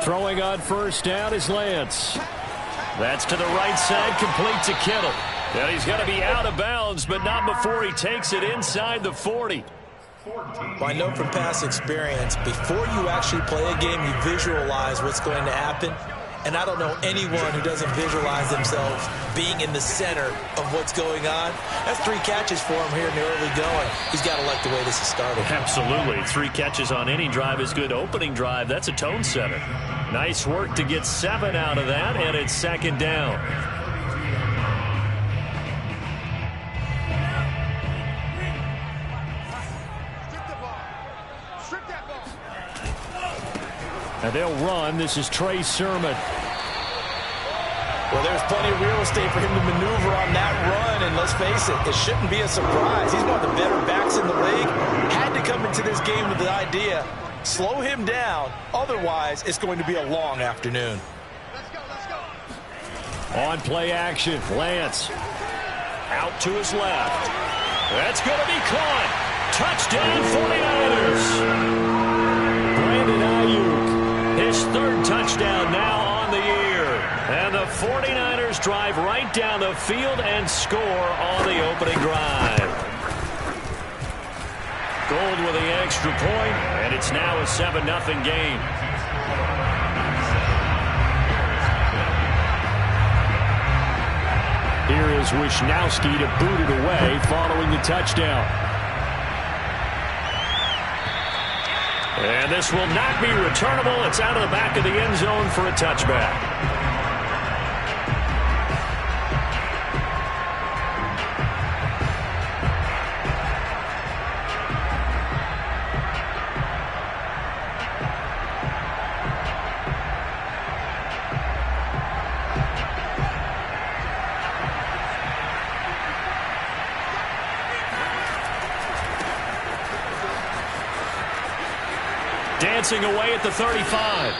Throwing on first down is Lance. That's to the right side, complete to Kittle. And he's going to be out of bounds, but not before he takes it inside the 40. Well, I know from past experience, before you actually play a game, you visualize what's going to happen. And I don't know anyone who doesn't visualize themselves being in the center of what's going on. That's 3 catches for him here in the early going. He's got to like the way this is starting. Absolutely. 3 catches on any drive is good. Opening drive, that's a tone setter. Nice work to get 7 out of that, and it's second down. And they'll run. This is Trey Sermon. Well, there's plenty of real estate for him to maneuver on that run, and let's face it, it shouldn't be a surprise. He's one of the better backs in the league. Had to come into this game with the idea, slow him down, otherwise it's going to be a long afternoon. On play action, Lance. Out to his left. That's going to be caught. Touchdown, 49ers. Brandon Ayuk. His 3rd touchdown now on the year. And the 49ers drive right down the field and score on the opening drive. Gold with the extra point, and it's now a 7-0 game. Here is Wisnowski to boot it away following the touchdown. And this will not be returnable. It's out of the back of the end zone for a touchback. Dancing away at the 35.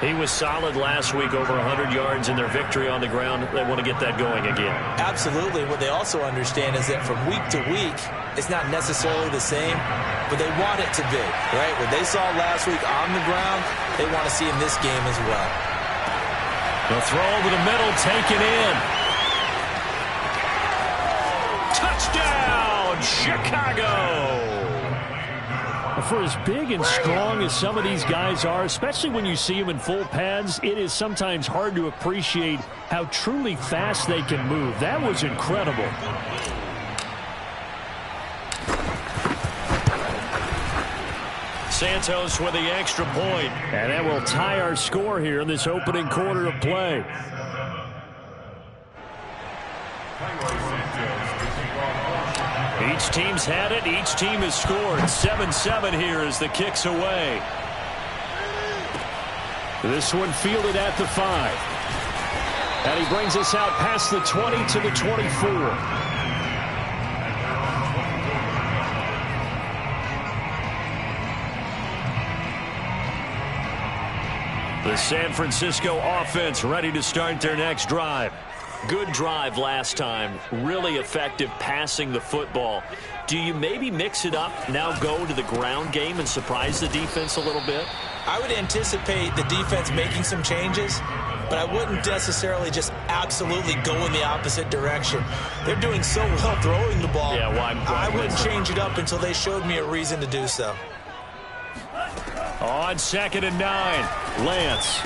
He was solid last week, over 100 yards in their victory on the ground. They want to get that going again. Absolutely. What they also understand is that from week to week, it's not necessarily the same, but they want it to be, right? What they saw last week on the ground, they want to see in this game as well. The throw over the middle, taken in. Touchdown, Chicago! For as big and strong as some of these guys are, especially when you see them in full pads, it is sometimes hard to appreciate how truly fast they can move. That was incredible. Santos with the extra point, and that will tie our score here in this opening quarter of play. Each team's had it. Each team has scored. 7-7 here as the kick's away. This one fielded at the 5. And he brings us out past the 20 to the 24. The San Francisco offense ready to start their next drive. Good drive last time. Really effective passing the football. Do you maybe mix it up, now go to the ground game and surprise the defense a little bit? I would anticipate the defense making some changes, but I wouldn't necessarily just absolutely go in the opposite direction. They're doing so well throwing the ball. Yeah, I wouldn't change it up until they showed me a reason to do so. On 2nd and 9, Lance.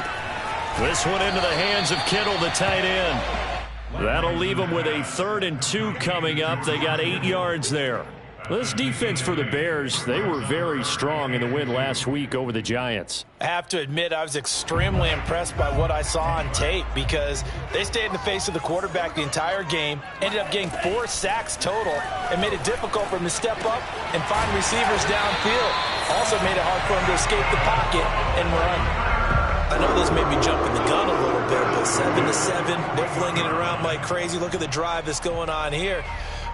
This one into the hands of Kittle, the tight end. That'll leave them with a 3rd and 2 coming up. They got 8 yards there. This defense for the Bears, they were very strong in the win last week over the Giants. I have to admit, I was extremely impressed by what I saw on tape because they stayed in the face of the quarterback the entire game, ended up getting 4 sacks total, and made it difficult for him to step up and find receivers downfield. Also made it hard for him to escape the pocket and run. I know this made me jump in the gun a little bit, but 7-7, they're flinging it around like crazy. Look at the drive that's going on here.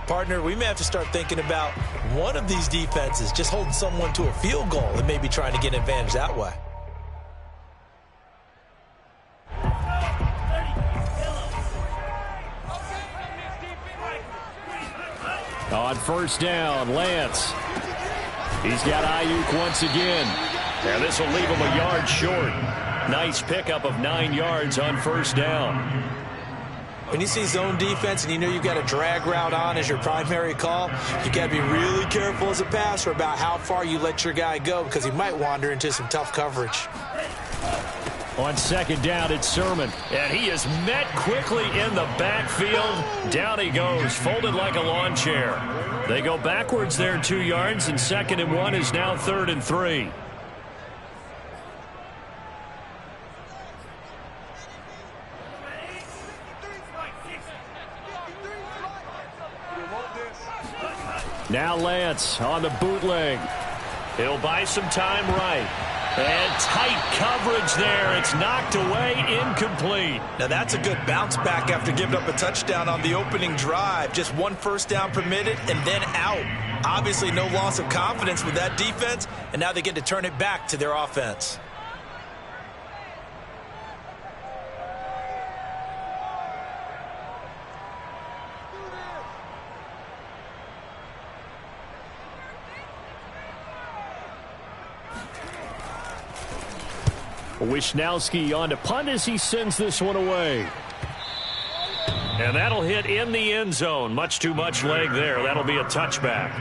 Partner, we may have to start thinking about one of these defenses just holding someone to a field goal and maybe trying to get an advantage that way. On 1st down, Lance. He's got Ayuk once again. And this will leave him a yard short. Nice pickup of 9 yards on first down. When you see zone defense and you know you've got a drag route on as your primary call, you got to be really careful as a passer about how far you let your guy go because he might wander into some tough coverage. On second down, it's Sermon. And he is met quickly in the backfield. Down he goes, folded like a lawn chair. They go backwards there 2 yards, and 2nd and 1 is now 3rd and 3. Now Lance on the bootleg. He'll buy some time right. And tight coverage there. It's knocked away, incomplete. Now that's a good bounce back after giving up a touchdown on the opening drive. Just 1 first down permitted and then out. Obviously no loss of confidence with that defense, and now they get to turn it back to their offense. Wisnowski on to punt as he sends this one away. And that'll hit in the end zone. Much too much leg there. That'll be a touchback.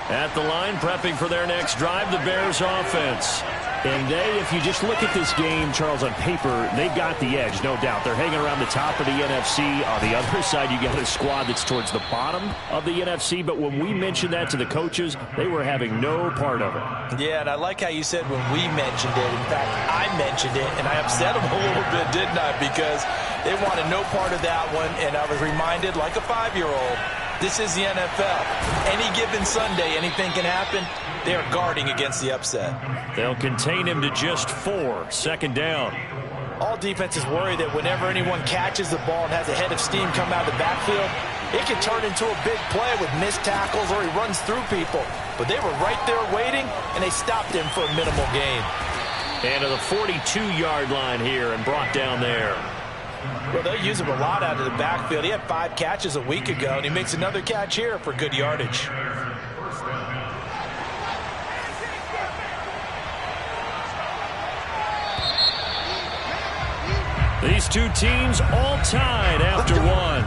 At the line, prepping for their next drive, the Bears offense. And if you just look at this game, Charles, on paper, they've got the edge, no doubt. They're hanging around the top of the NFC. On the other side, you got a squad that's towards the bottom of the NFC. But when we mentioned that to the coaches, they were having no part of it. Yeah, and I like how you said when we mentioned it. In fact, I mentioned it, and I upset them a little bit, didn't I? Because they wanted no part of that one, and I was reminded, like a 5-year-old, this is the NFL. Any given Sunday, anything can happen. They are guarding against the upset. They'll contain him to just 4. 2nd down. All defenses worry that whenever anyone catches the ball and has a head of steam come out of the backfield, it can turn into a big play with missed tackles or he runs through people. But they were right there waiting, and they stopped him for a minimal gain. And to the 42-yard line here and brought down there. Well, they'll use him a lot out of the backfield. He had 5 catches a week ago, and he makes another catch here for good yardage. These two teams all tied after one.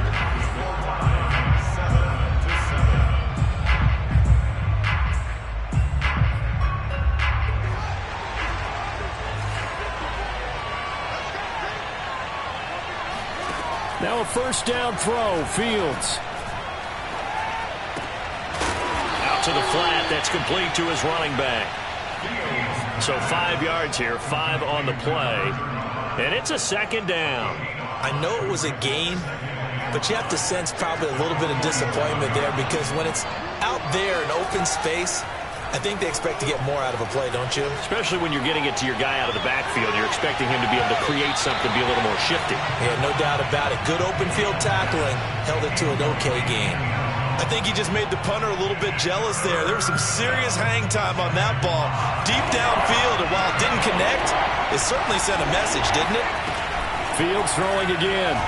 Now a first down throw, Fields. Out to the flat, that's complete to his running back. So 5 yards here, 5 on the play. And it's a 2nd down. I know it was a gain, but you have to sense probably a little bit of disappointment there because when it's out there in open space, I think they expect to get more out of a play, don't you? Especially when you're getting it to your guy out of the backfield. You're expecting him to be able to create something, be a little more shifty. Yeah, no doubt about it. Good open field tackling. Held it to an okay gain. I think he just made the punter a little bit jealous there. There was some serious hang time on that ball. Deep downfield, and while it didn't connect, it certainly sent a message, didn't it? Fields throwing again.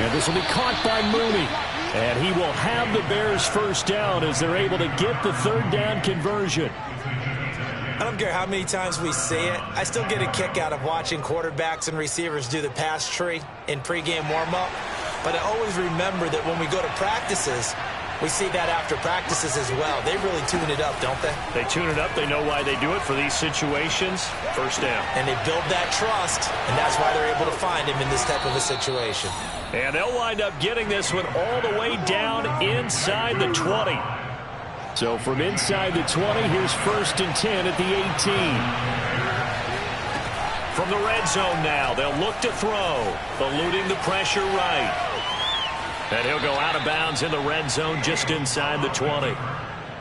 And this will be caught by Mooney. And he will have the Bears first down as they're able to get the 3rd down conversion. I don't care how many times we see it. I still get a kick out of watching quarterbacks and receivers do the pass tree in pregame warm-up. But I always remember that when we go to practices, we see that after practices as well. They really tune it up, don't they? They tune it up. They know why they do it for these situations. First down. And they build that trust, and that's why they're able to find him in this type of a situation. And they'll wind up getting this one all the way down inside the 20. So from inside the 20, here's 1st and 10 at the 18. From the red zone now, they'll look to throw, eluding the pressure right. And he'll go out of bounds in the red zone just inside the 20.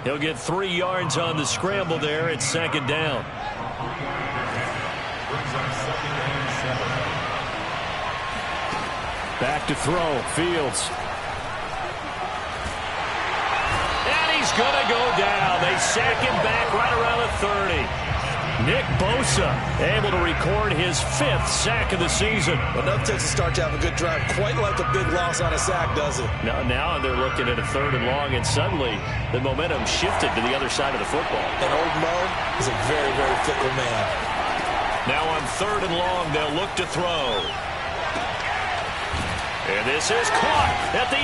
He'll get 3 yards on the scramble there at 2nd down. Back to throw, Fields. And he's going to go down. They sack him back right around the 30. Nick Bosa able to record his 5th sack of the season. Enough takes to start to have a good drive. Quite like a big loss on a sack, does it? Now they're looking at a 3rd and long, and suddenly the momentum shifted to the other side of the football. And old Mo is a very, very fickle man. Now on 3rd and long, they'll look to throw. And this is caught at the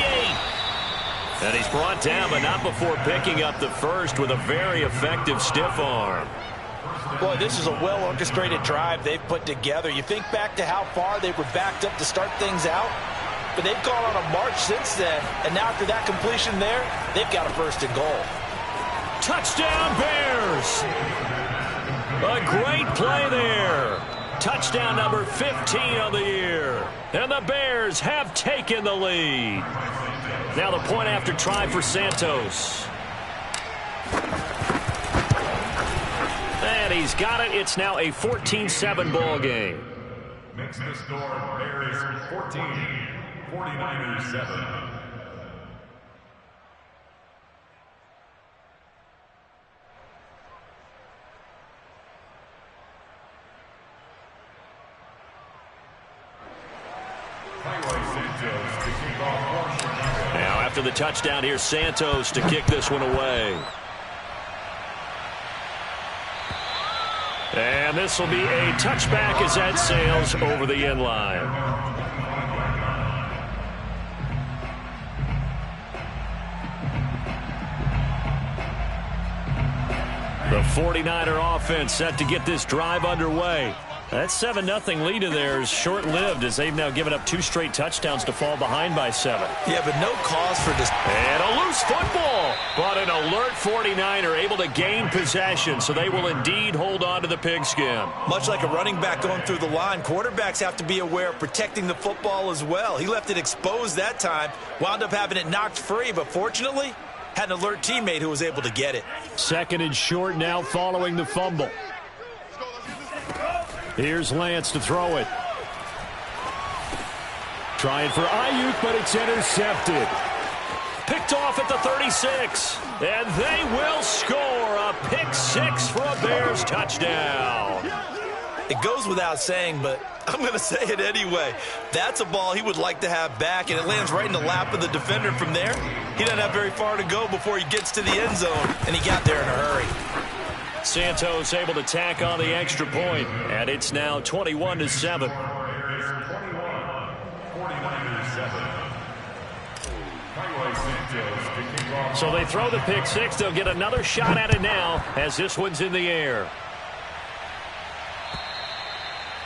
8. And he's brought down, but not before picking up the first with a very effective stiff arm. Boy, this is a well-orchestrated drive they've put together. You think back to how far they were backed up to start things out, but they've gone on a march since then. And now after that completion there, they've got a 1st and goal. Touchdown, Bears! A great play there. Touchdown number 15 on the year. And the Bears have taken the lead. Now the point after try for Santos. And he's got it. It's now a 14-7 ball game. Makes the score Bears 14, 49ers 7. Now after the touchdown, here's Santos to kick this one away. And this will be a touchback as that sails over the end line. The 49er offense set to get this drive underway. That 7-0 lead of theirs short-lived as they've now given up 2 straight touchdowns to fall behind by 7. Yeah, but no cause for this. And a loose football. But an alert 49er able to gain possession, so they will indeed hold on to the pigskin. Much like a running back going through the line, quarterbacks have to be aware of protecting the football as well. He left it exposed that time, wound up having it knocked free, but fortunately, had an alert teammate who was able to get it. 2nd and short now following the fumble. Here's Lance to throw it. Trying for Ayuk, but it's intercepted. Picked off at the 36. And they will score a pick 6 for a Bears touchdown. It goes without saying, but I'm going to say it anyway. That's a ball he would like to have back, and it lands right in the lap of the defender from there. He doesn't have very far to go before he gets to the end zone, and he got there in a hurry. Santos able to tack on the extra point, and it's now 21-7. So they throw the pick 6. They'll get another shot at it now as this one's in the air.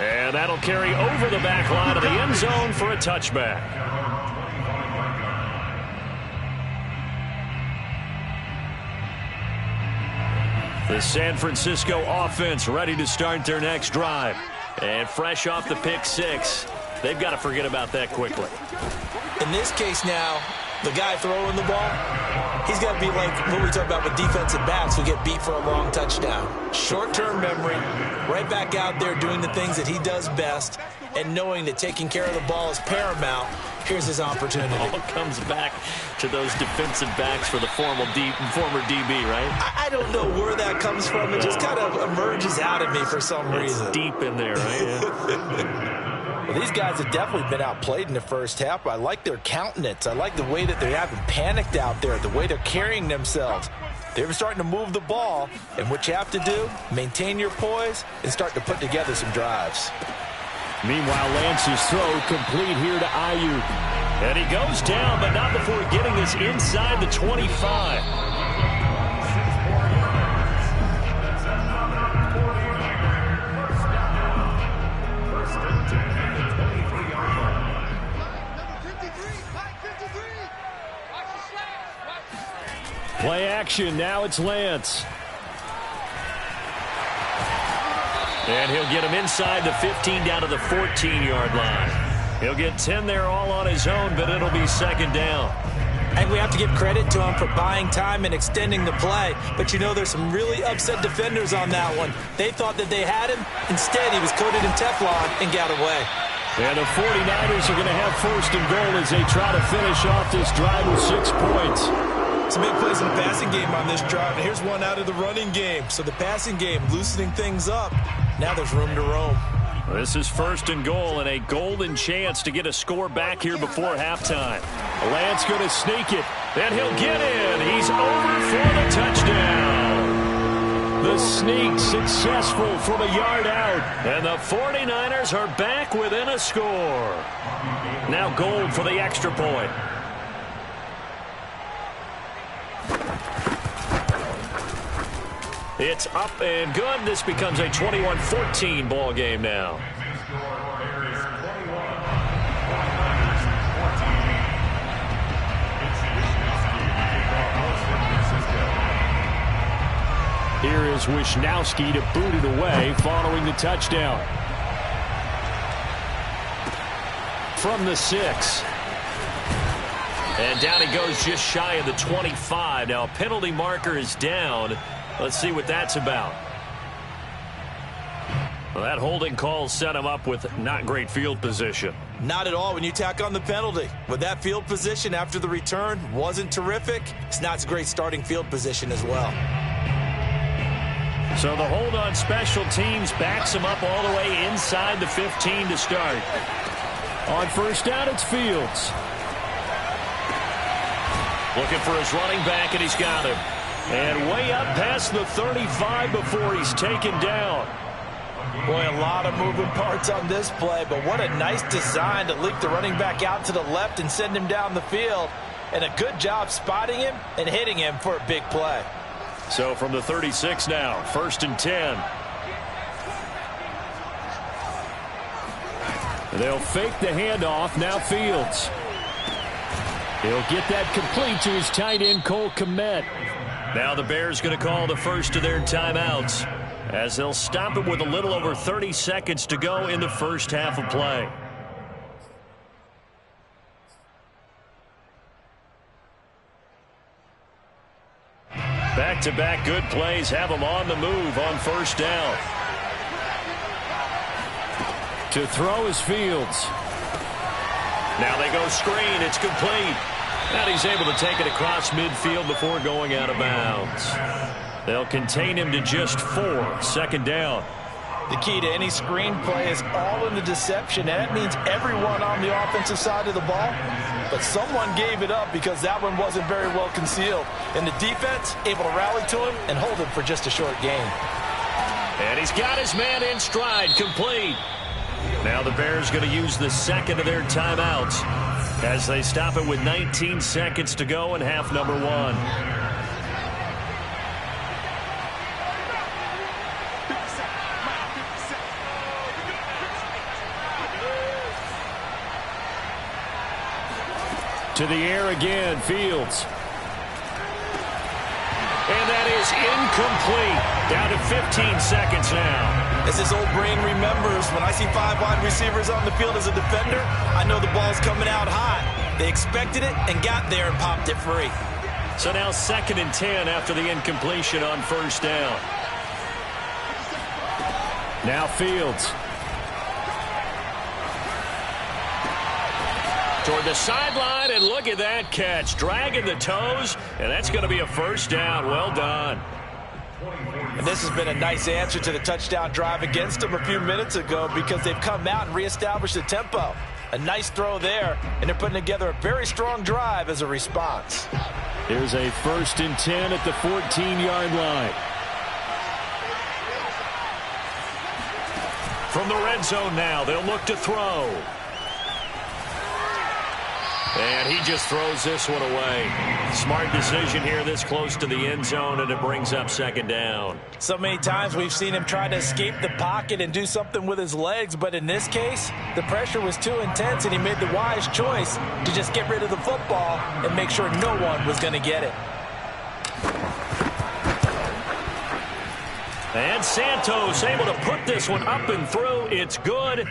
And that'll carry over the back line of the end zone for a touchback. The San Francisco offense ready to start their next drive. And fresh off the pick 6, they've got to forget about that quickly. In this case now, the guy throwing the ball, he's got to be like what we talk about with defensive backs who get beat for a long touchdown. Short-term memory, right back out there doing the things that he does best, and knowing that taking care of the ball is paramount. Here's his opportunity. All comes back to those defensive backs for the former DB, right? I don't know where that comes from. It just kind of emerges out of me for some reason. It's deep in there, right? Yeah. Well, these guys have definitely been outplayed in the first half. I like their countenance. I like the way that they haven't panicked out there, the way they're carrying themselves. They're starting to move the ball, and what you have to do, maintain your poise and start to put together some drives. Meanwhile, Lance's throw complete here to Ayuk. And he goes down, but not before getting this inside the 25. Play action. Now it's Lance. And he'll get him inside the 15 down to the 14-yard line. He'll get 10 there all on his own, but it'll be 2nd down. And we have to give credit to him for buying time and extending the play. But, you know, there's some really upset defenders on that one. They thought that they had him. Instead, he was coated in Teflon and got away. And the 49ers are going to have 1st and goal as they try to finish off this drive with 6 points. Some big plays in the passing game on this drive, and here's one out of the running game. So the passing game loosening things up. Now there's room to roam. This is 1st and goal and a golden chance to get a score back here before halftime. Lance going to sneak it, and he'll get in. He's over for the touchdown. The sneak successful from a yard out, and the 49ers are back within a score. Now Gold for the extra point. It's up and good. This becomes a 21-14 ball game now. Here is Wishnowsky to boot it away following the touchdown. From the 6. And down he goes just shy of the 25. Now a penalty marker is down. Let's see what that's about. Well, that holding call set him up with not great field position. Not at all when you tack on the penalty. With that field position after the return wasn't terrific. It's not a great starting field position as well. So the hold on special teams backs him up all the way inside the 15 to start. On 1st down, it's Fields. Looking for his running back, and he's got him. And way up past the 35 before he's taken down. Boy, a lot of moving parts on this play, but what a nice design to leak the running back out to the left and send him down the field. And a good job spotting him and hitting him for a big play. So from the 36 now, 1st and 10. They'll fake the handoff. Now Fields. He'll get that complete to his tight end, Cole Kmet. Now the Bears going to call the first of their timeouts as they'll stop it with a little over 30 seconds to go in the first half of play. Back-to-back good plays have them on the move on 1st down. To throw is Fields. Now they go screen. It's complete. And he's able to take it across midfield before going out of bounds. They'll contain him to just 4. 2nd down. The key to any screen play is all in the deception, and that means everyone on the offensive side of the ball. But someone gave it up because that one wasn't very well concealed. And the defense able to rally to him and hold him for just a short gain. And he's got his man in stride, complete. Now the Bears going to use the second of their timeouts as they stop it with 19 seconds to go in half number 1. To the air again, Fields. And that is incomplete. Down to 15 seconds now. As his old brain remembers, when I see 5 wide receivers on the field as a defender, I know the ball's coming out high. They expected it and got there and popped it free. So now 2nd and 10 after the incompletion on 1st down. Now Fields. Toward the sideline, and look at that catch. Dragging the toes, and that's going to be a 1st down. Well done. And this has been a nice answer to the touchdown drive against them a few minutes ago because they've come out and reestablished the tempo. A nice throw there, and they're putting together a very strong drive as a response. Here's a 1st and 10 at the 14-yard line. From the red zone now, they'll look to throw. And he just throws this one away. Smart decision here this close to the end zone, and it brings up 2nd down. So many times we've seen him try to escape the pocket and do something with his legs, but in this case, the pressure was too intense, and he made the wise choice to just get rid of the football and make sure no one was going to get it. And Santos able to put this one up and through. It's good.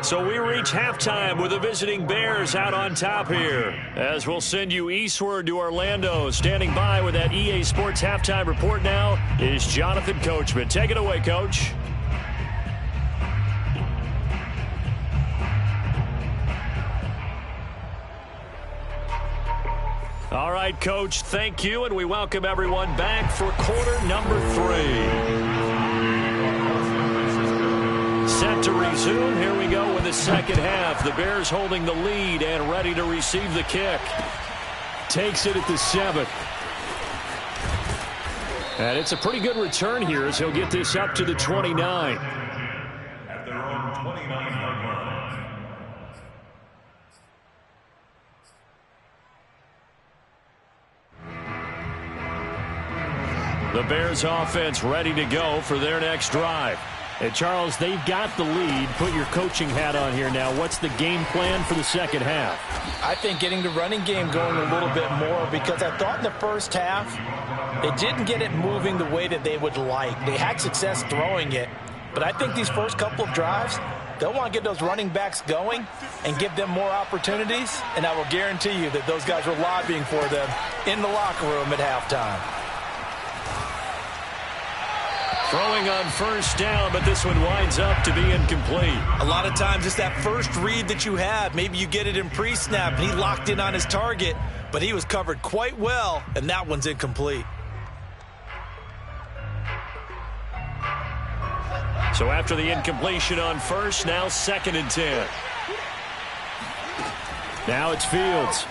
So we reach halftime with the visiting Bears out on top here. As we'll send you eastward to Orlando. Standing by with that EA Sports halftime report now is Jonathan Coachman. Take it away, Coach. All right, Coach, thank you, and we welcome everyone back for quarter number 3. Set to resume. Here we go with the second half. The Bears holding the lead and ready to receive the kick. Takes it at the 7. And it's a pretty good return here as he'll get this up to the 29. At their own 29-yard line. The Bears offense ready to go for their next drive. Hey, Charles, they've got the lead. Put your coaching hat on here now. What's the game plan for the second half? I think getting the running game going a little bit more, because I thought in the first half they didn't get it moving the way that they would like. They had success throwing it, but I think these first couple of drives, they'll want to get those running backs going and give them more opportunities, and I will guarantee you that those guys were lobbying for them in the locker room at halftime. Throwing on first down, but this one winds up to be incomplete. A lot of times it's that first read that you have. Maybe you get it in pre-snap, and he locked in on his target, but he was covered quite well, and that one's incomplete. So after the incompletion on first, now 2nd and 10. Now it's Fields.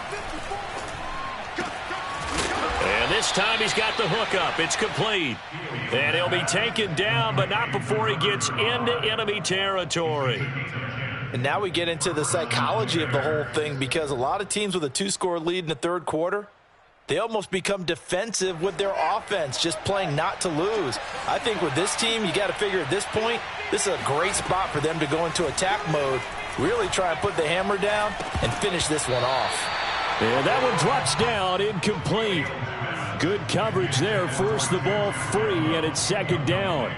And this time he's got the hook up. It's complete. And he'll be taken down, but not before he gets into enemy territory. And now we get into the psychology of the whole thing, because a lot of teams with a 2-score lead in the third quarter, they almost become defensive with their offense, just playing not to lose. I think with this team, you got to figure at this point, this is a great spot for them to go into attack mode, really try and put the hammer down and finish this one off. And that one drops down, incomplete. Good coverage there, forced the ball free, and it's 2nd down.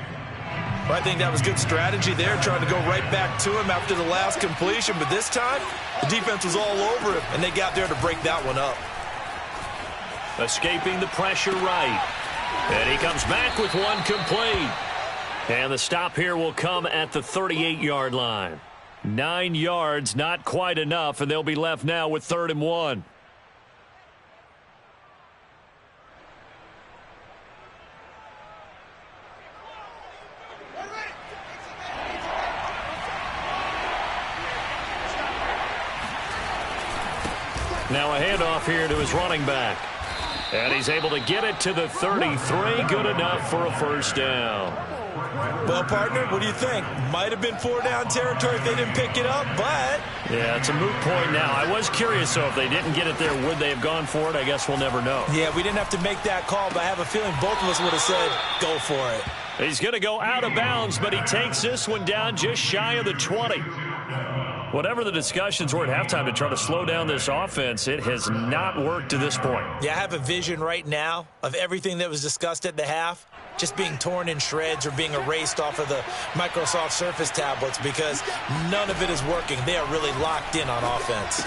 Well, I think that was good strategy there, trying to go right back to him after the last completion. But this time, the defense was all over him, and they got there to break that one up. Escaping the pressure right. And he comes back with one complete. And the stop here will come at the 38-yard line. 9 yards, not quite enough, and they'll be left now with 3rd and 1. Now a handoff here to his running back. And he's able to get it to the 33. Good enough for a first down. Well, partner, what do you think? Might have been 4-down territory if they didn't pick it up, but... Yeah, it's a moot point now. I was curious, so if they didn't get it there, would they have gone for it? I guess we'll never know. Yeah, we didn't have to make that call, but I have a feeling both of us would have said, go for it. He's going to go out of bounds, but he takes this one down just shy of the 20. Whatever the discussions were at halftime to try to slow down this offense, it has not worked to this point. Yeah, I have a vision right now of everything that was discussed at the half just being torn in shreds or being erased off of the Microsoft Surface tablets, because none of it is working. They are really locked in on offense.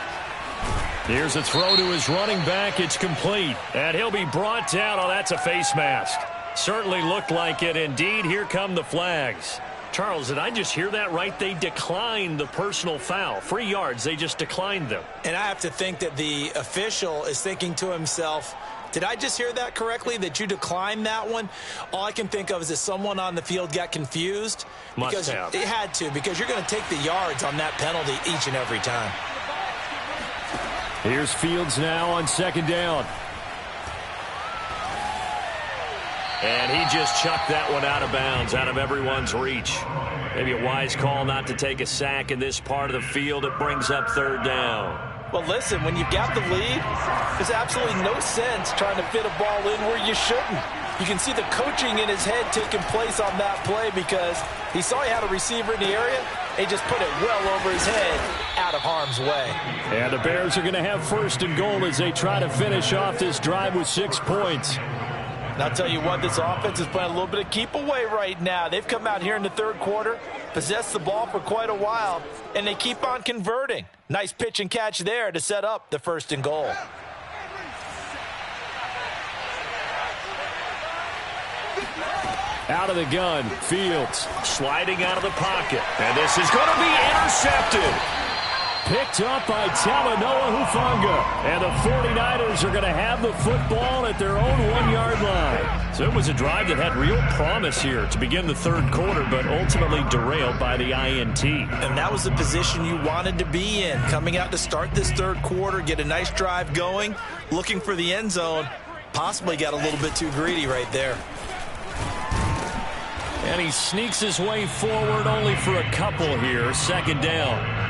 Here's a throw to his running back. It's complete. And he'll be brought down. Oh, that's a face mask. Certainly looked like it. Indeed, here come the flags. Charles, did I just hear that right? They declined the personal foul. 3 yards, they just declined them. And I have to think that the official is thinking to himself, did I just hear that correctly, that you declined that one? All I can think of is that someone on the field got confused. Must have. It had to, because you're going to take the yards on that penalty each and every time. Here's Fields now on 2nd down. And he just chucked that one out of bounds, out of everyone's reach. Maybe a wise call not to take a sack in this part of the field. It brings up 3rd down. Well, listen, when you've got the lead, there's absolutely no sense trying to fit a ball in where you shouldn't. You can see the coaching in his head taking place on that play, because he saw he had a receiver in the area. He just put it well over his head, out of harm's way. And the Bears are going to have 1st and goal as they try to finish off this drive with 6 points. And I'll tell you what, this offense is playing a little bit of keep away right now. They've come out here in the third quarter, possessed the ball for quite a while, and they keep on converting. Nice pitch and catch there to set up the 1st and goal. Out of the gun, Fields sliding out of the pocket. And this is going to be intercepted. Picked up by Talanoa Hufanga. And the 49ers are going to have the football at their own 1-yard line. So it was a drive that had real promise here to begin the third quarter, but ultimately derailed by the INT. And that was the position you wanted to be in. Coming out to start this third quarter, get a nice drive going, looking for the end zone. Possibly got a little bit too greedy right there. And he sneaks his way forward only for a couple here. Second down.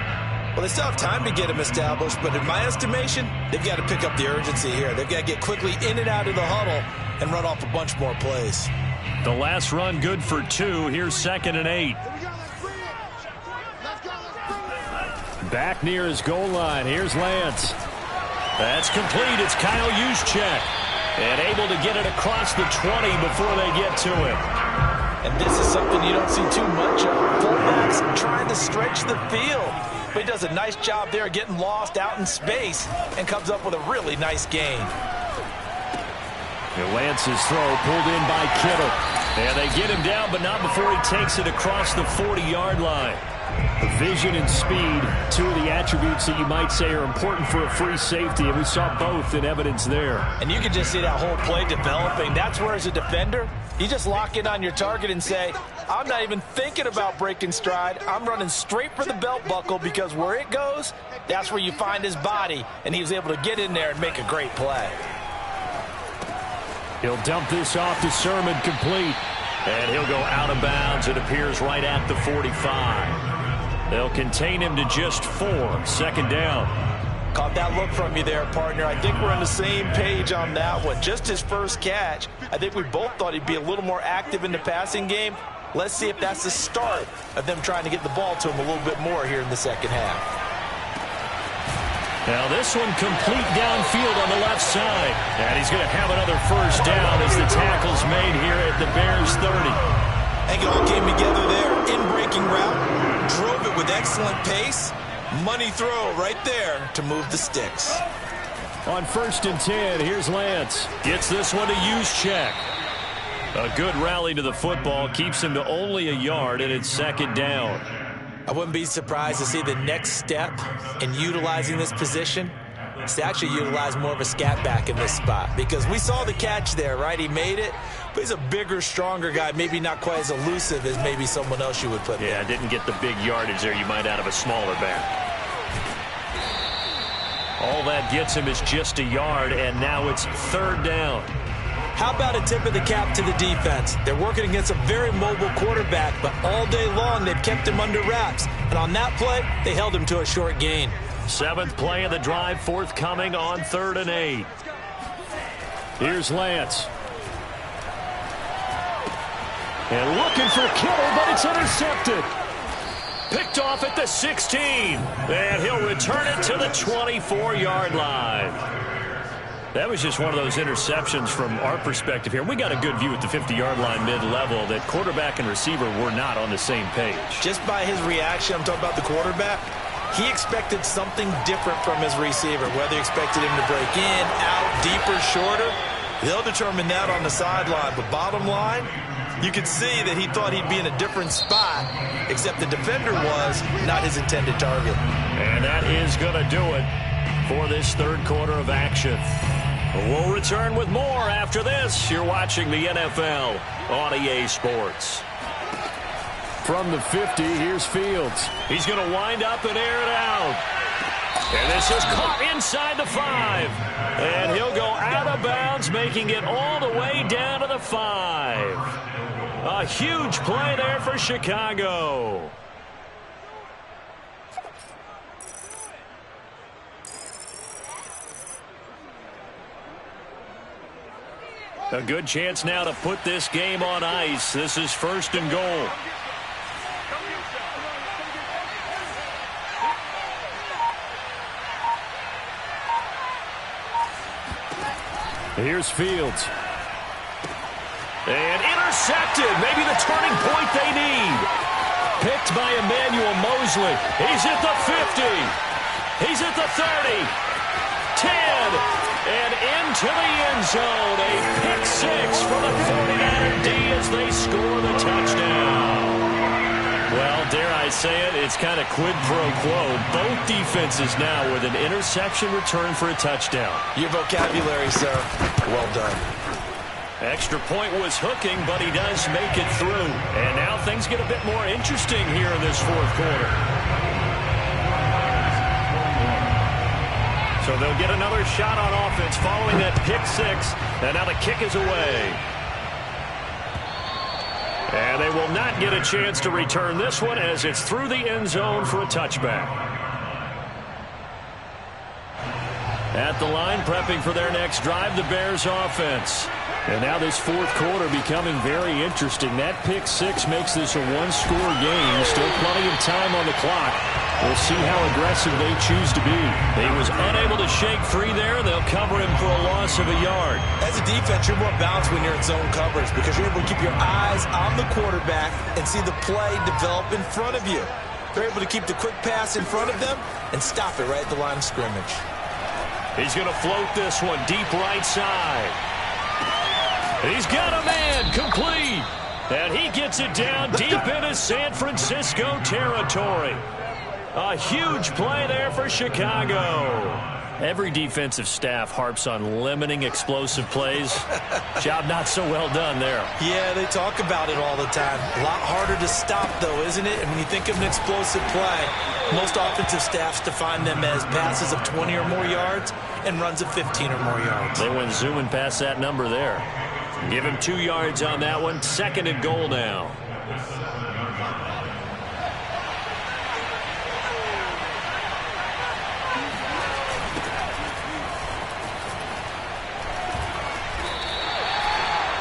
Well, they still have time to get him established, but in my estimation, they've got to pick up the urgency here. They've got to get quickly in and out of the huddle and run off a bunch more plays. The last run good for 2. Here's 2nd and 8. Back near his goal line. Here's Lance. That's complete. It's Kyle Juszczyk. And able to get it across the 20 before they get to it. And this is something you don't see too much of. Fullbacks trying to stretch the field. But he does a nice job there getting lost out in space and comes up with a really nice gain. Lance's throw pulled in by Kittle. And they get him down, but not before he takes it across the 40-yard line. Vision and speed, 2 of the attributes that you might say are important for a free safety, and we saw both in evidence there. And you can just see that whole play developing. That's where, as a defender, you just lock in on your target and say, I'm not even thinking about breaking stride. I'm running straight for the belt buckle, because where it goes, that's where you find his body, and he was able to get in there and make a great play. He'll dump this off to Sermon, complete. And he'll go out of bounds. It appears right at the 45. They'll contain him to just 4. Second down. Caught that look from you there, partner. I think we're on the same page on that one. Just his first catch. I think we both thought he'd be a little more active in the passing game. Let's see if that's the start of them trying to get the ball to him a little bit more here in the second half. Now this one complete downfield on the left side. And he's going to have another first down as the tackle's made here at the Bears 30. I think it all came together there. In-breaking route. Drove it with excellent pace. Money throw right there to move the sticks. On 1st and 10, here's Lance. Gets this one to Juszczyk. A good rally to the football. Keeps him to only a yard, and it's 2nd down. I wouldn't be surprised to see the next step in utilizing this position is to actually utilize more of a scat back in this spot, because we saw the catch there, right? He made it, but he's a bigger, stronger guy, maybe not quite as elusive as maybe someone else you would put there. Yeah, didn't get the big yardage there you might out of a smaller back. All that gets him is just a yard, and now it's 3rd down. How about a tip of the cap to the defense? They're working against a very mobile quarterback, but all day long they've kept him under wraps. And on that play, they held him to a short gain. 7th play of the drive forthcoming on 3rd and 8. Here's Lance. And looking for Kittle, but it's intercepted. Picked off at the 16. And he'll return it to the 24-yard line. That was just one of those interceptions from our perspective here. We got a good view at the 50-yard line mid-level that quarterback and receiver were not on the same page. Just by his reaction, I'm talking about the quarterback, he expected something different from his receiver, whether he expected him to break in, out, deeper, shorter. They'll determine that on the sideline. But bottom line, you could see that he thought he'd be in a different spot, except the defender was not his intended target. And that is going to do it for this third quarter of action. We'll return with more after this. You're watching the NFL on EA Sports. From the 50, here's Fields. He's going to wind up and air it out. And this is caught inside the 5. And he'll go out of bounds, making it all the way down to the 5. A huge play there for Chicago. A good chance now to put this game on ice. This is 1st and goal. Here's Fields. And intercepted. Maybe the turning point they need. Picked by Emmanuel Mosley. He's at the 50. He's at the 30. 10. And into the end zone. A pick 6 for the 49er D as they score the touchdown. Well, dare I say it, it's kind of quid pro quo. Both defenses now with an interception return for a touchdown. Your vocabulary, sir. Well done. Extra point was hooking, but he does make it through. And now things get a bit more interesting here in this fourth quarter. So they'll get another shot on offense following that pick six. And now the kick is away. And they will not get a chance to return this one as it's through the end zone for a touchback. At the line, prepping for their next drive, the Bears offense. And now this fourth quarter becoming very interesting. That pick six makes this a one-score game. Still plenty of time on the clock. We'll see how aggressive they choose to be. He was unable to shake free there. They'll cover him for a loss of a yard. As a defense, you're more balanced when you're in zone coverage because you're able to keep your eyes on the quarterback and see the play develop in front of you. They're able to keep the quick pass in front of them and stop it right at the line of scrimmage. He's going to float this one deep right side. He's got a man complete. And he gets it down deep into San Francisco territory. A huge play there for Chicago. Every defensive staff harps on limiting explosive plays. Job not so well done there. Yeah, they talk about it all the time. A lot harder to stop, though, isn't it? And when you think of an explosive play, most offensive staffs define them as passes of 20 or more yards and runs of 15 or more yards. They went zooming past that number there. Give him 2 yards on that one. 2nd and goal now.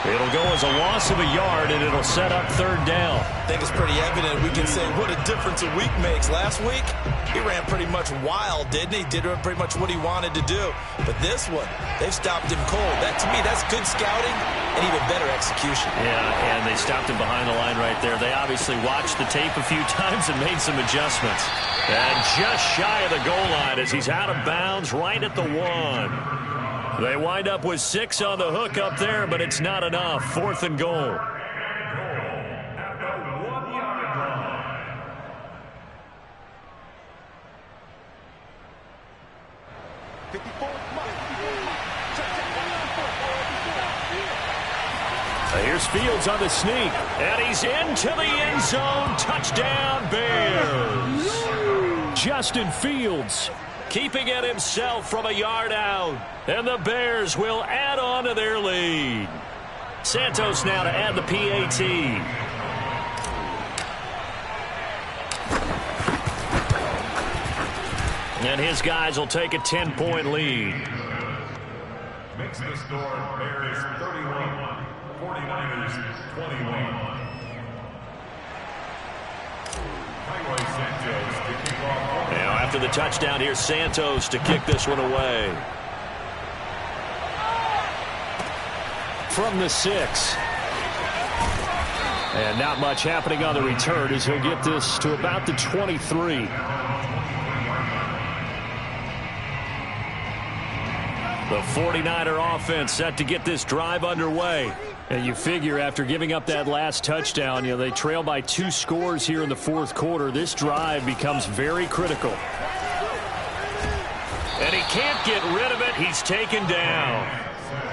It'll go as a loss of a yard, and it'll set up 3rd down. I think it's pretty evident. We can say what a difference a week makes. Last week, he ran pretty much wild, didn't he? Did pretty much what he wanted to do. But this one, they've stopped him cold. That, to me, that's good scouting and even better execution. Yeah, and they stopped him behind the line right there. They obviously watched the tape a few times and made some adjustments. And just shy of the goal line as he's out of bounds right at the 1. They wind up with 6 on the hook up there, but it's not enough. 4th and goal. Here's Fields on the sneak, and he's into the end zone. Touchdown, Bears. Justin Fields keeping it himself from a yard out. And the Bears will add on to their lead. Santos now to add the PAT. And his guys will take a 10-point lead. Makes the score Bears 31, 49ers 21. Santos to kick off. Now after the touchdown, here's Santos to kick this one away. From the 6. And not much happening on the return as he'll get this to about the 23. The 49er offense set to get this drive underway. And you figure after giving up that last touchdown, they trail by 2 scores here in the fourth quarter. This drive becomes very critical. And he can't get rid of it. He's taken down.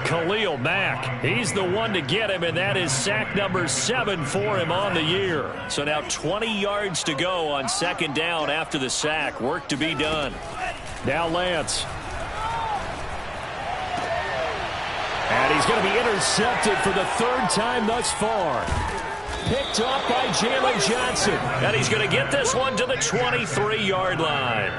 Khalil Mack, he's the one to get him, and that is sack number 7 for him on the year. So now 20 yards to go on 2nd down after the sack. Work to be done. Now Lance. And he's going to be intercepted for the 3rd time thus far. Picked off by Jalen Johnson. And he's going to get this one to the 23-yard line.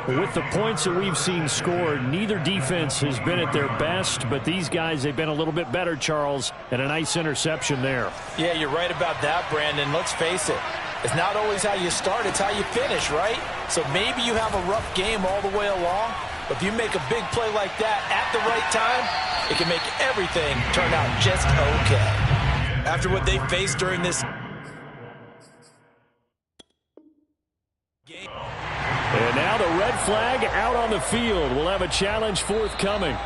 With the points that we've seen scored, neither defense has been at their best, but these guys, they've been a little bit better, Charles, and a nice interception there. Yeah, you're right about that, Brandon. Let's face it. It's not always how you start, it's how you finish, right? So maybe you have a rough game all the way along, but if you make a big play like that at the right time, it can make everything turn out just okay. After what they faced during this game. And now the red flag out on the field. We'll have a challenge forthcoming.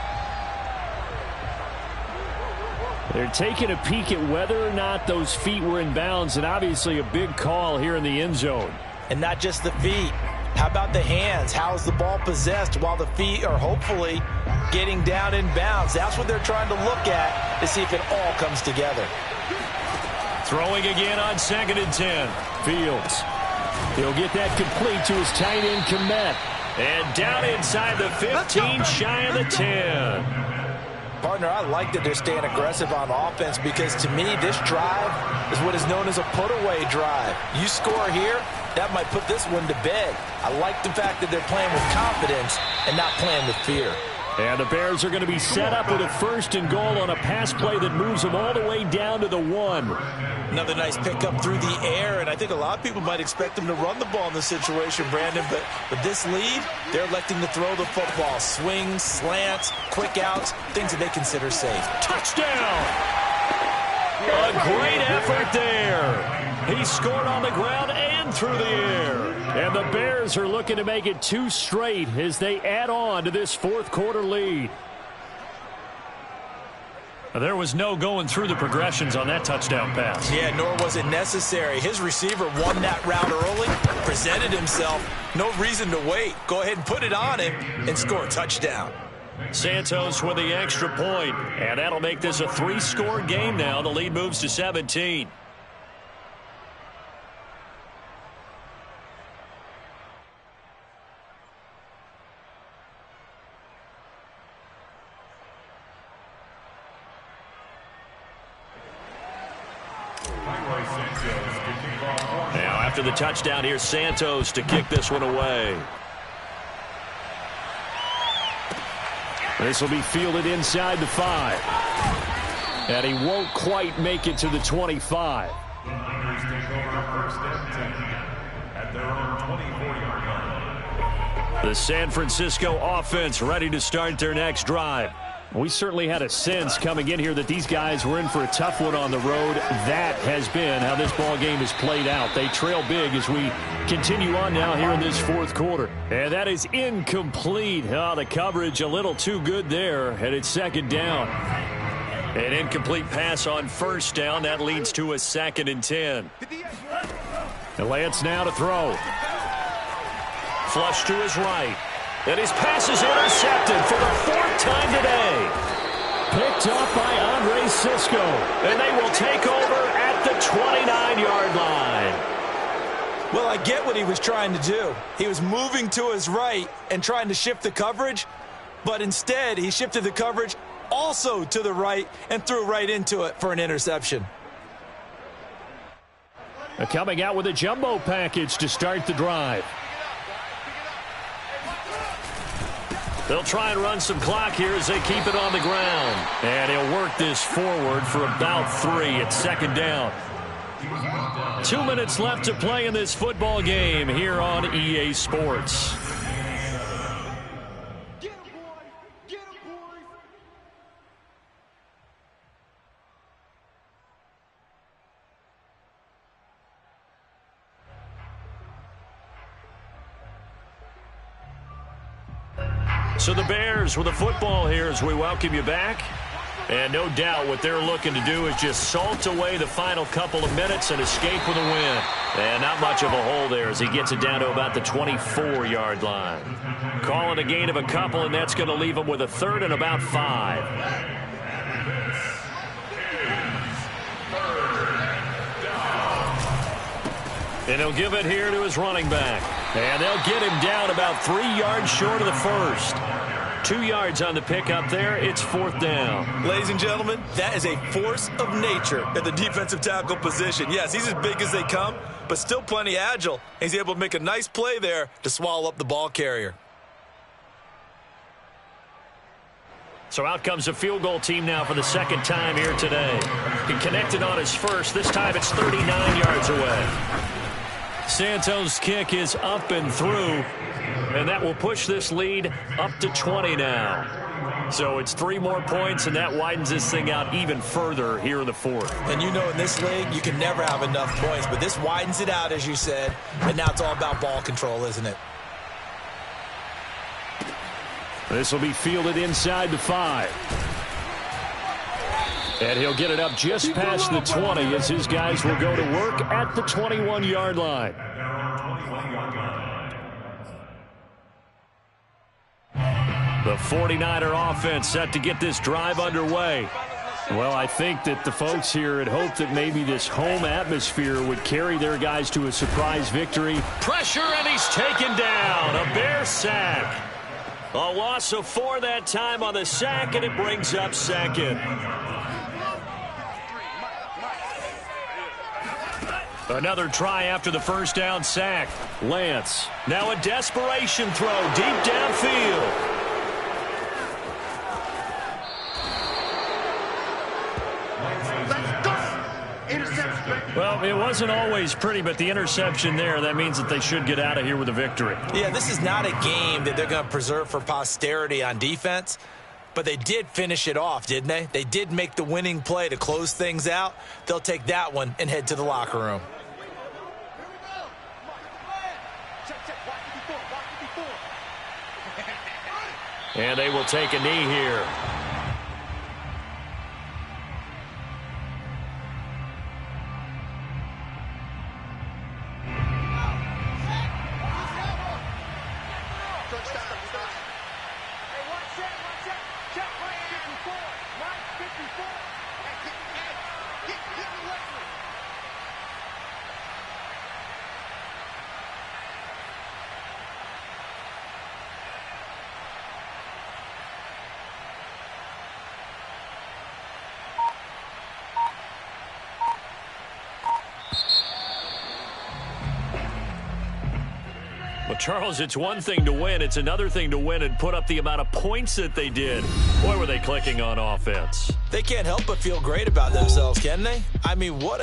They're taking a peek at whether or not those feet were in bounds, and obviously a big call here in the end zone. And not just the feet. How about the hands? How's the ball possessed while the feet are hopefully getting down in bounds? That's what they're trying to look at to see if it all comes together. Throwing again on 2nd and 10. Fields. He'll get that complete to his tight end, Kmet. And down inside the 15, shy of the 10. Partner, I like that they're staying aggressive on offense because to me, this drive is what is known as a put-away drive. You score here, that might put this one to bed. I like the fact that they're playing with confidence and not playing with fear. And the Bears are going to be set up with a 1st and goal on a pass play that moves them all the way down to the 1. Another nice pickup through the air, and I think a lot of people might expect them to run the ball in this situation, Brandon, but with this lead, they're electing to throw the football. Swings, slants, quick outs, things that they consider safe. Touchdown! A great effort there. He scored on the ground and through the air. And the Bears are looking to make it 2 straight as they add on to this 4th quarter lead. There was no going through the progressions on that touchdown pass. Yeah, nor was it necessary. His receiver won that route early, presented himself. No reason to wait. Go ahead and put it on him and score a touchdown. Santos with the extra point, and that'll make this a 3-score game now. The lead moves to 17. Now after the touchdown, here's Santos to kick this one away. This will be fielded inside the 5. And he won't quite make it to the 25. The Niners take over 1st and 10 at their own 24-yard line. The San Francisco offense ready to start their next drive. We certainly had a sense coming in here that these guys were in for a tough one on the road. That has been how this ball game has played out. They trail big as we continue on now here in this 4th quarter. And that is incomplete. Oh, the coverage a little too good there, and it's 2nd down. An incomplete pass on 1st down. That leads to a 2nd and 10. The Lance now to throw. Flush to his right. And his pass is intercepted for the 4th time today. Picked up by Andre Cisco. And they will take over at the 29-yard line. Well, I get what he was trying to do. He was moving to his right and trying to shift the coverage, but instead he shifted the coverage also to the right and threw right into it for an interception. Coming out with a jumbo package to start the drive. They'll try and run some clock here as they keep it on the ground. And he'll work this forward for about 3 at 2nd down. 2 minutes left to play in this football game here on EA Sports. So the Bears with the football here as we welcome you back. And no doubt what they're looking to do is just salt away the final couple of minutes and escape with a win. And not much of a hole there as he gets it down to about the 24-yard line. Calling a gain of a couple, and that's going to leave him with a 3rd and about 5. And he'll give it here to his running back. And they'll get him down about 3 yards short of the 1st. 2 yards on the pickup there. It's 4th down. Ladies and gentlemen, that is a force of nature at the defensive tackle position. Yes, he's as big as they come, but still plenty agile. He's able to make a nice play there to swallow up the ball carrier. So out comes the field goal team now for the 2nd time here today. He connected on his first. This time it's 39 yards away. Santos' kick is up and through, and that will push this lead up to 20 now. So it's 3 more points, and that widens this thing out even further here in the 4th. And you know in this league, you can never have enough points, but this widens it out, as you said, and now it's all about ball control, isn't it? This will be fielded inside the 5. And he'll get it up just past the 20 as his guys will go to work at the 21-yard line. The 49er offense set to get this drive underway. Well, I think that the folks here had hoped that maybe this home atmosphere would carry their guys to a surprise victory. Pressure, and he's taken down. A Bear sack. A loss of 4 that time on the sack, and it brings up second. Another try after the first down sack. Lance, now a desperation throw deep downfield. Well, it wasn't always pretty, but the interception there, that means that they should get out of here with a victory. Yeah, this is not a game that they're going to preserve for posterity on defense, but they did finish it off, didn't they? They did make the winning play to close things out. They'll take that one and head to the locker room. And they will take a knee here. Well, Charles, it's one thing to win. It's another thing to win and put up the amount of points that they did. Boy, were they clicking on offense. They can't help but feel great about themselves, can they? I mean, what